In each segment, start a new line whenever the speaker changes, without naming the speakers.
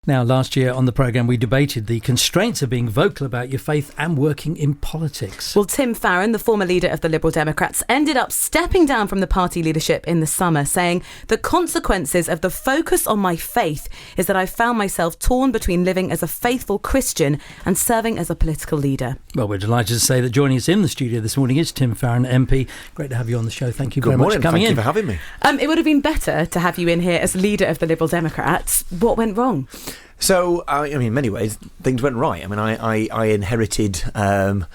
Now, last year on the programme, we debated the constraints of being vocal about your faith and working in politics.
Well, Tim Farron, the former leader of the Liberal Democrats, ended up stepping down from the party leadership in the summer, saying the consequences of the focus on my faith is that I found myself torn between living as a faithful Christian and serving as a political leader.
Well, we're delighted to say that joining us in the studio this morning is Tim Farron, MP. Great to have you on the show. Thank you very much for coming in.
Thank you for having me.
It would have been better to have you in here as leader of the Liberal Democrats. What went wrong?
So, I mean, in many ways, things went right. I mean, I inherited a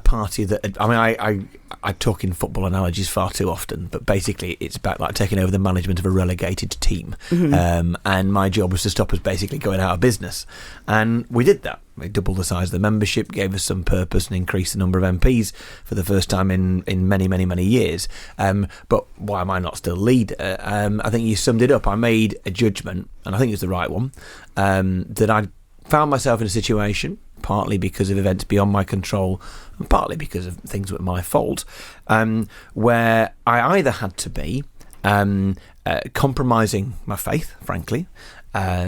party that... I talk in football analogies far too often, but basically it's about like taking over the management of a relegated team. Mm-hmm. And my job was to stop us basically going out of business. And we did that. We doubled the size of the membership, gave us some purpose and increased the number of MPs for the first time in many, many, many years. But why am I not still leader? I think you summed it up. I made a judgment, and I think it's the right one, that I found myself in a situation, partly because of events beyond my control and partly because of things that were my fault, where I either had to be compromising my faith, frankly,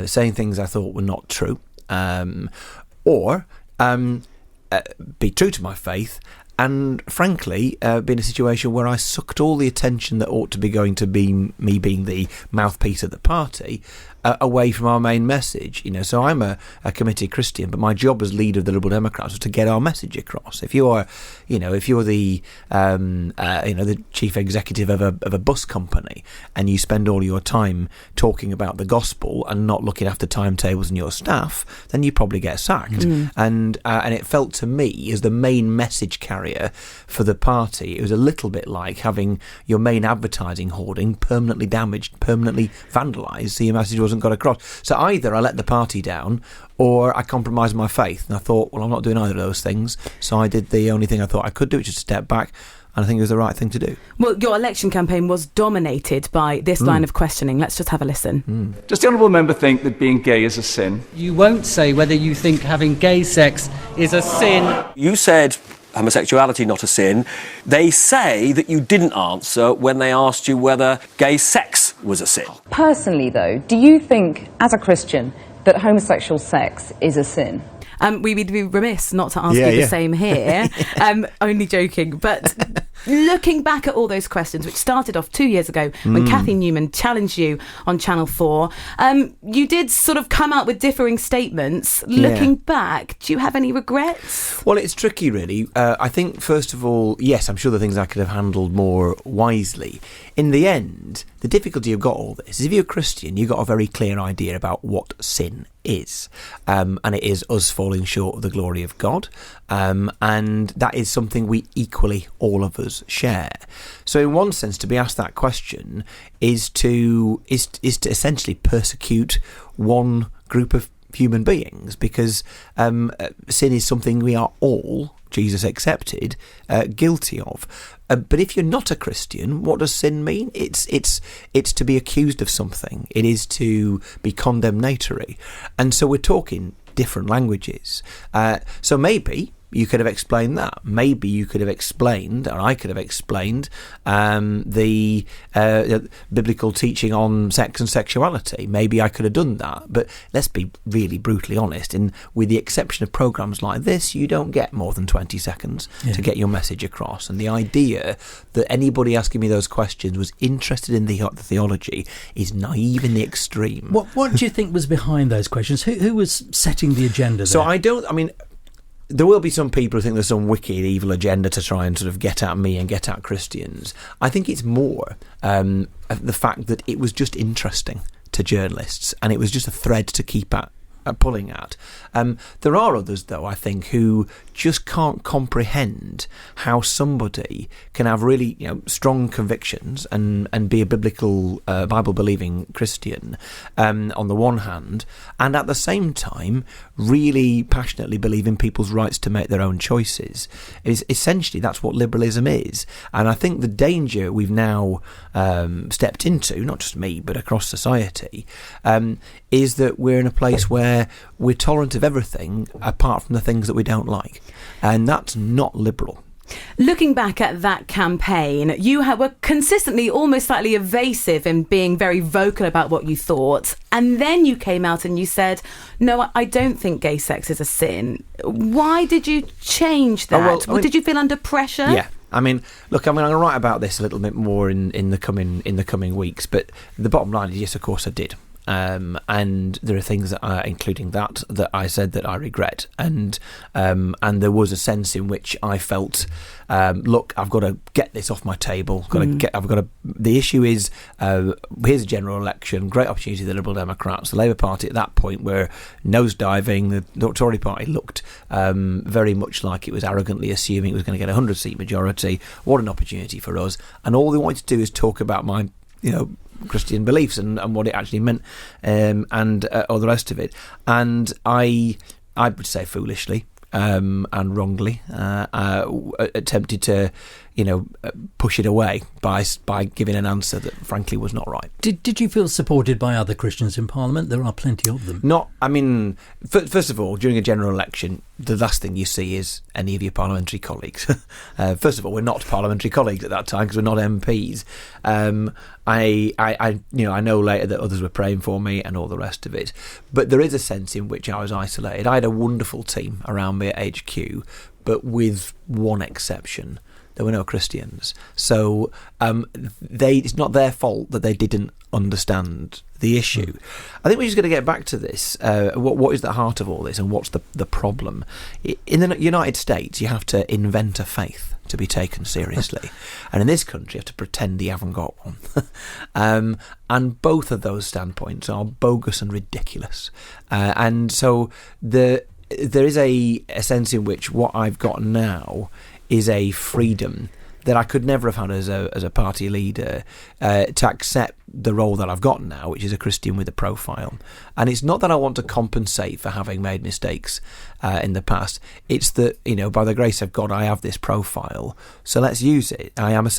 saying things I thought were not true, or be true to my faith and, frankly, be in a situation where I sucked all the attention that ought to be going to be me being the mouthpiece of the party away from our main message. You know, so I'm a committed Christian, but my job as leader of the Liberal Democrats was to get our message across. If you're the the chief executive of a bus company and you spend all your time talking about the gospel and not looking after timetables and your staff, then you probably get sacked. And it felt to me, as the main message carrier for the party, it was a little bit like having your main advertising hoarding permanently damaged, permanently vandalised, so your message wasn't got across. So either I let the party down or I compromised my faith. And I thought, well, I'm not doing either of those things. So I did the only thing I thought I could do, which is to step back. And I think it was the right thing to do. Well,
your election campaign was dominated by this line of questioning. Let's just have a listen.
Does the honourable member think that being gay is a sin?
You won't say whether you think having gay sex is a sin.
You said homosexuality not a sin. They say that you didn't answer when they asked you whether gay sex was a sin.
Personally, though, do you think, as a Christian, that homosexual sex is a sin?
We would be remiss not to ask you the same here. Only joking. But looking back at all those questions, which started off 2 years ago when Cathy Newman challenged you on Channel 4, you did sort of come out with differing statements. Looking back, do you have any regrets?
Well, it's tricky, really. I think, first of all, yes, I'm sure the things I could have handled more wisely. In the end, the difficulty you've got all this is if you're a Christian, you've got a very clear idea about what sin is. And it is us falling short of the glory of God. And that is something we equally, all of us, share. So in one sense, to be asked that question is to essentially persecute one group of human beings, because sin is something we are all, Jesus accepted, guilty of. But if you're not a Christian, what does sin mean? It's to be accused of something. It is to be condemnatory. And so we're talking different languages. So maybe you could have explained that. Maybe you could have explained, or I could have explained, the biblical teaching on sex and sexuality. Maybe I could have done that. But let's be really brutally honest. With the exception of programmes like this, you don't get more than 20 seconds to get your message across. And the idea that anybody asking me those questions was interested in the theology is naive in the extreme.
What do you think was behind those questions? Who was setting the agenda there?
There will be some people who think there's some wicked, evil agenda to try and sort of get at me and get at Christians. I think it's more the fact that it was just interesting to journalists and it was just a thread to keep pulling at. There are others, though, I think, who just can't comprehend how somebody can have really strong convictions and be a biblical, Bible-believing Christian on the one hand, and at the same time really passionately believe in people's rights to make their own choices. Essentially, that's what liberalism is. And I think the danger we've now stepped into, not just me, but across society, is that we're in a place where we're tolerant of everything apart from the things that we don't like. And that's not liberal.
Looking back at that campaign, you were consistently almost slightly evasive in being very vocal about what you thought. And then you came out and you said, no, I don't think gay sex is a sin. Why did you change that? Did you feel under pressure?
Yeah. I mean, look, I'm going to write about this a little bit more in the coming weeks. But the bottom line is, yes, of course I did. And there are things that, including that I said that I regret, and there was a sense in which I felt, look, I've got to get this off my table. The issue is, here's a general election, great opportunity for the Liberal Democrats. The Labour Party at that point were nosediving. The Tory Party looked very much like it was arrogantly assuming it was going to get a 100-seat majority. What an opportunity for us! And all they wanted to do is talk about my, Christian beliefs and what it actually meant, and all the rest of it. And I would say foolishly and wrongly attempted to push it away by giving an answer that frankly was not right.
Did you feel supported by other Christians in Parliament? There are plenty of them.
First of all, during a general election, the last thing you see is any of your parliamentary colleagues. First of all, we're not parliamentary colleagues at that time because we're not MPs. I know later that others were praying for me and all the rest of it. But there is a sense in which I was isolated. I had a wonderful team around me at HQ, but with one exception. There were no Christians. So it's not their fault that they didn't understand the issue. I think we're just going to get back to this. What is the heart of all this, and what's the problem? In the United States, you have to invent a faith to be taken seriously. And in this country, you have to pretend you haven't got one. And both of those standpoints are bogus and ridiculous. And so there is a sense in which what I've got now is a freedom that I could never have had as a party leader, to accept the role that I've got now, which is a Christian with a profile. And it's not that I want to compensate for having made mistakes in the past. It's that, by the grace of God, I have this profile, so let's use it. I am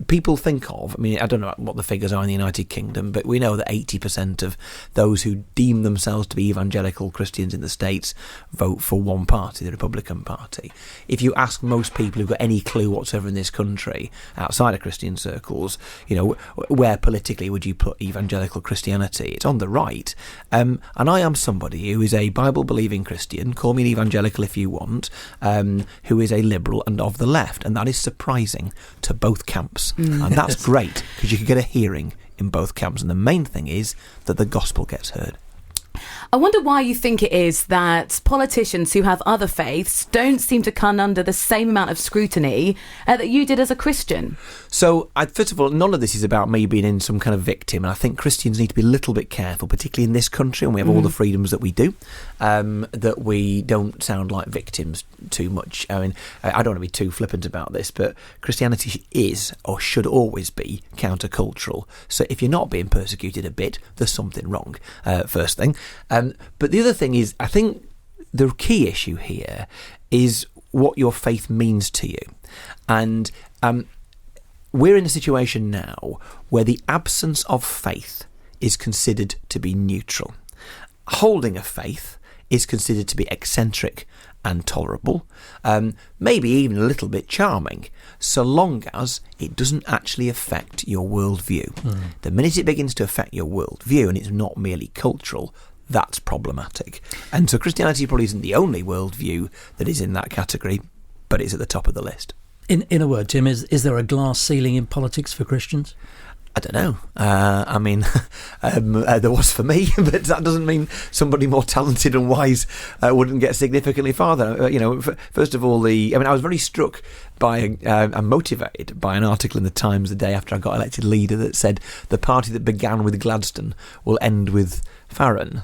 people think of, I don't know what the figures are in the United Kingdom, but we know that 80% of those who deem themselves to be evangelical Christians in the States vote for one party, the Republican Party. If you ask most people who've got any clue whatsoever in this country, outside of Christian circles, where politically would you put evangelical Christianity? It's on the right. And I am somebody who is a Bible-believing Christian, call me an evangelical if you want, who is a liberal and of the left, and that is surprising to both camps. And that's great, because you can get a hearing in both camps, and the main thing is that the gospel gets heard.
I wonder why you think it is that politicians who have other faiths don't seem to come under the same amount of scrutiny that you did as a Christian.
So, first of all, none of this is about me being in some kind of victim, and I think Christians need to be a little bit careful, particularly in this country, and we have all the freedoms that we do, that we don't sound like victims too much. I don't want to be too flippant about this, but Christianity is, or should always be, countercultural. So if you're not being persecuted a bit, there's something wrong, first thing. But the other thing is, I think the key issue here is what your faith means to you. And we're in a situation now where the absence of faith is considered to be neutral. Holding a faith is considered to be eccentric and tolerable, maybe even a little bit charming, so long as it doesn't actually affect your worldview. The minute it begins to affect your worldview and it's not merely cultural, that's problematic. And so Christianity probably isn't the only worldview that is in that category, but it's at the top of the list.
In a word, Tim, is there a glass ceiling in politics for Christians?
I don't know. There was for me, but that doesn't mean somebody more talented and wise wouldn't get significantly farther. First of all, I was very struck by and motivated by an article in the Times the day after I got elected leader that said the party that began with Gladstone will end with Farron.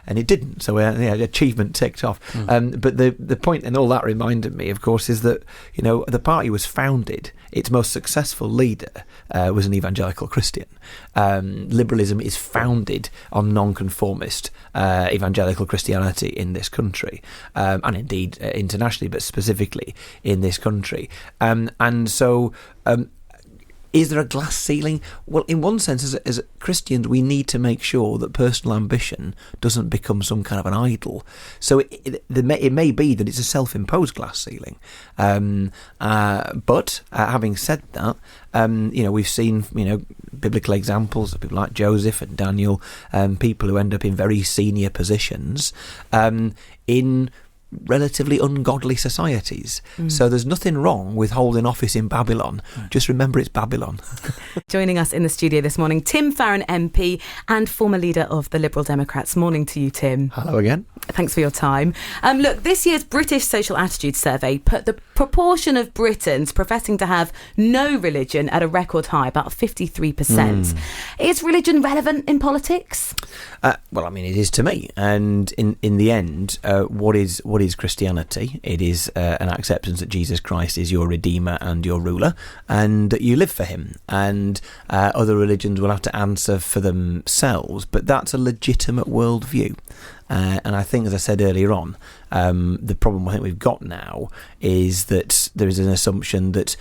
And it didn't. So achievement ticked off. But the point and all that reminded me, of course, is that the party was founded. Its most successful leader was an evangelical Christian. Liberalism is founded on nonconformist evangelical Christianity in this country, and indeed internationally, but specifically in this country. And so Is there a glass ceiling? Well, in one sense, as Christians, we need to make sure that personal ambition doesn't become some kind of an idol. So it may be that it's a self-imposed glass ceiling. But having said that, we've seen, biblical examples of people like Joseph and Daniel, people who end up in very senior positions in relatively ungodly societies. So there's nothing wrong with holding office in Babylon. Just remember it's Babylon.
Joining us in the studio this morning, Tim Farron MP and former leader of the Liberal Democrats. Morning to you, Tim.
Hello again.
Thanks for your time. Look, this year's British Social Attitude Survey put the proportion of Britons professing to have no religion at a record high, about 53%. Is religion relevant in politics?
Well, I mean, it is to me. And in the end, what is Christianity? It is an acceptance that Jesus Christ is your Redeemer and your ruler, and that you live for him. And other religions will have to answer for themselves, but that's a legitimate worldview. And I think, as I said earlier on, the problem I think we've got now is that there is an assumption that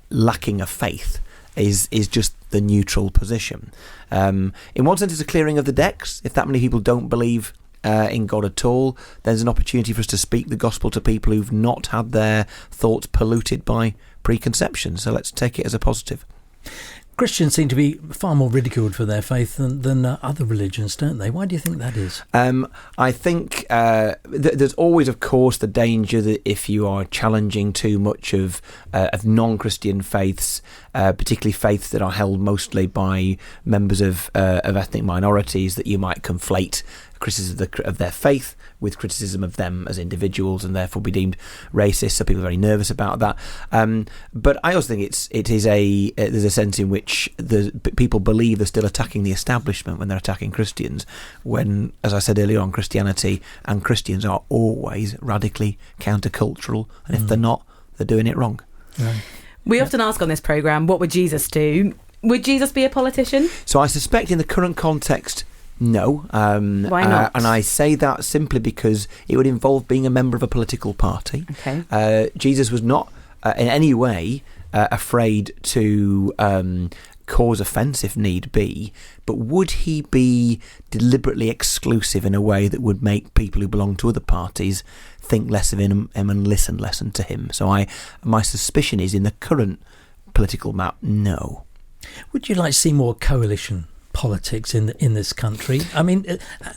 lacking a faith is just the neutral position. In one sense, it's a clearing of the decks. If that many people don't believe in God at all, there's an opportunity for us to speak the gospel to people who've not had their thoughts polluted by preconception. So let's take it as a positive.
Christians seem to be far more ridiculed for their faith than other religions, don't they? Why do you think that is?
I think there's always, of course, the danger that if you are challenging too much of non-Christian faiths, particularly faiths that are held mostly by members of ethnic minorities, that you might conflate criticism of their faith with criticism of them as individuals, and therefore be deemed racist. So people are very nervous about that. But I also think there's a sense in which people believe they're still attacking the establishment when they're attacking Christians. When, as I said earlier on, Christianity and Christians are always radically countercultural, and if they're not, they're doing it wrong.
Right.
We often ask on this programme, what would Jesus do? Would Jesus be a politician?
So I suspect in the current context, no.
Why not?
And I say that simply because it would involve being a member of a political party.
Okay.
Jesus was not in any way afraid to cause offence if need be, but would he be deliberately exclusive in a way that would make people who belong to other parties think less of him and listen less to him? So my suspicion is, in the current political map, no.
Would you like to see more coalition politics in this country? I mean,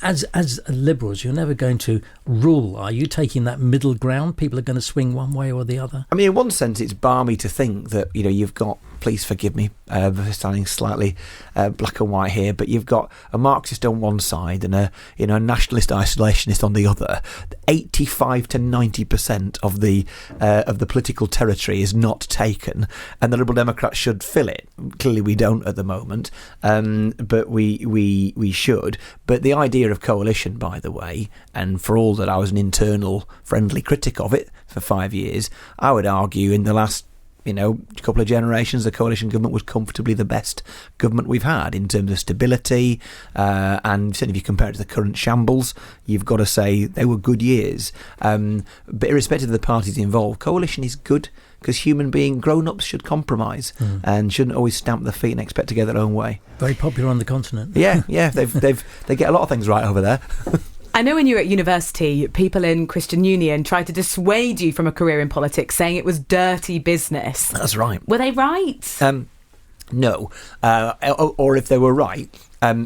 as liberals, you're never going to rule, are you? Taking that middle ground, people are going to swing one way or the other.
I mean, in one sense, it's balmy to think that you've got. Please forgive me for sounding slightly black and white here, but you've got a Marxist on one side and a nationalist isolationist on the other. 85 to 90% of the political territory is not taken, and the Liberal Democrats should fill it. Clearly, we don't at the moment, but we should. But the idea of coalition, by the way, and for all that I was an internal friendly critic of it for 5 years, I would argue in the last couple of generations, the coalition government was comfortably the best government we've had in terms of stability, and certainly if you compare it to the current shambles, you've got to say they were good years. But irrespective of the parties involved, coalition is good, because grown-ups should compromise and shouldn't always stamp their feet and expect to get their own way.
Very popular on the continent.
Yeah, they get a lot of things right over there.
I know when you were at university, people in Christian Union tried to dissuade you from a career in politics, saying it was dirty business.
That's right.
Were they right?
No. Or if they were right,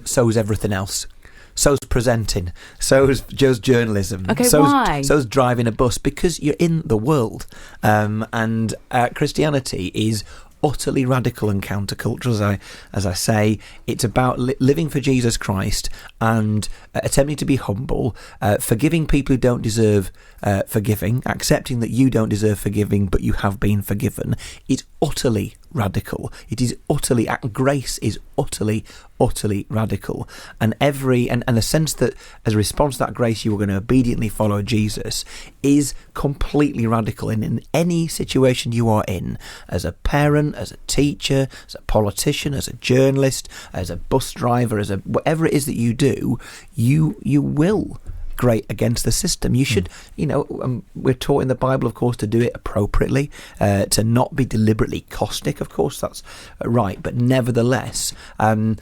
so's everything else. So's presenting. So's just journalism.
Okay, why?
So's driving a bus, because you're in the world. And Christianity is utterly radical and countercultural, as I say. It's about living for Jesus Christ and attempting to be humble, forgiving people who don't deserve forgiving, accepting that you don't deserve forgiving but you have been forgiven. It's utterly radical. It is utterly, grace is utterly radical, and the sense that as a response to that grace you are going to obediently follow Jesus is completely radical. And in any situation you are in, as a parent, as a teacher, as a politician, as a journalist, as a bus driver, whatever it is that you do, you will grate against the system. You should, we're taught in the Bible, of course, to do it appropriately, to not be deliberately caustic. Of course, that's right. But nevertheless, the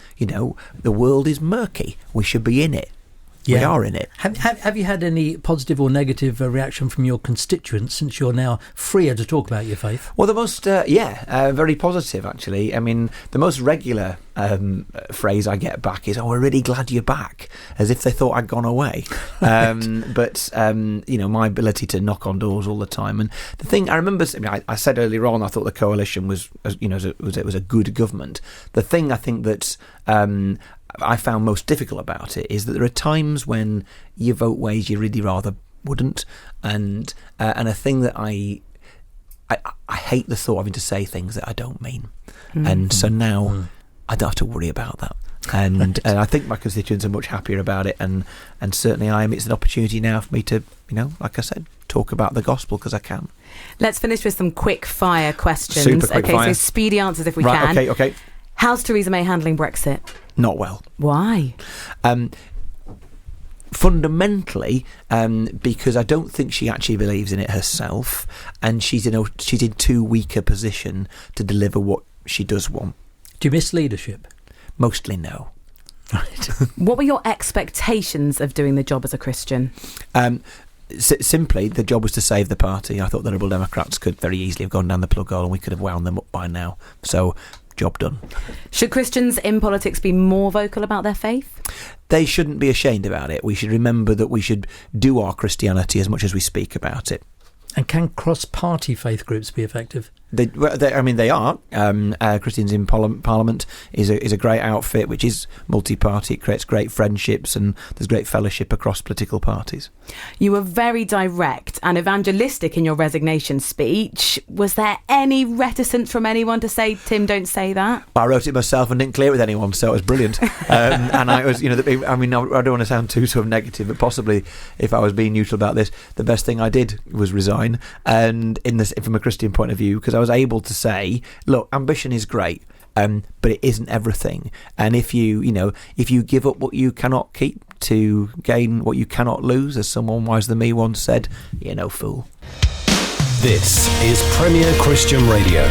world is murky. We should be in it. Yeah. We are in it.
Have you had any positive or negative reaction from your constituents since you're now freer to talk about your faith?
Well, the most, very positive, actually. I mean, the most regular phrase I get back is, "Oh, we're really glad you're back," as if they thought I'd gone away. But my ability to knock on doors all the time. And the thing I remember, I said earlier on, I thought the coalition was a good government. The thing I think that I found most difficult about it is that there are times when you vote ways you really rather wouldn't, and a thing that I hate the thought of having to say things that I don't mean, and so now I don't have to worry about that, and I think my constituents are much happier about it, and certainly I am. It's an opportunity now for me to, like I said, talk about the gospel because I can.
Let's finish with some quick fire questions.
Super quick fire.
So speedy answers if we can.
Okay.
How's Theresa May handling Brexit?
Not well.
Why?
Fundamentally, because I don't think she actually believes in it herself, and she's in too weak a position to deliver what she does want.
Do you miss leadership?
Mostly no.
Right.
What were your expectations of doing the job as a Christian?
Simply, the job was to save the party. I thought the Liberal Democrats could very easily have gone down the plug hole and we could have wound them up by now. So, job done.
Should Christians in politics be more vocal about their faith?
They shouldn't be ashamed about it. We should remember that we should do our Christianity as much as we speak about it.
And can cross-party faith groups be effective?
They are. Christians in Parliament is a great outfit, which is multi-party. It creates great friendships and there's great fellowship across political parties.
You were very direct and evangelistic in your resignation speech. Was there any reticence from anyone to say, "Tim, don't say that"?
I wrote it myself and didn't clear it with anyone, so it was brilliant. And I was, I don't want to sound too sort of negative, but possibly if I was being neutral about this, the best thing I did was resign. And from a Christian point of view, because I was able to say, look, ambition is great, but it isn't everything. And if you give up what you cannot keep to gain what you cannot lose, as someone wiser than me once said, you're no fool.
This is Premier Christian Radio.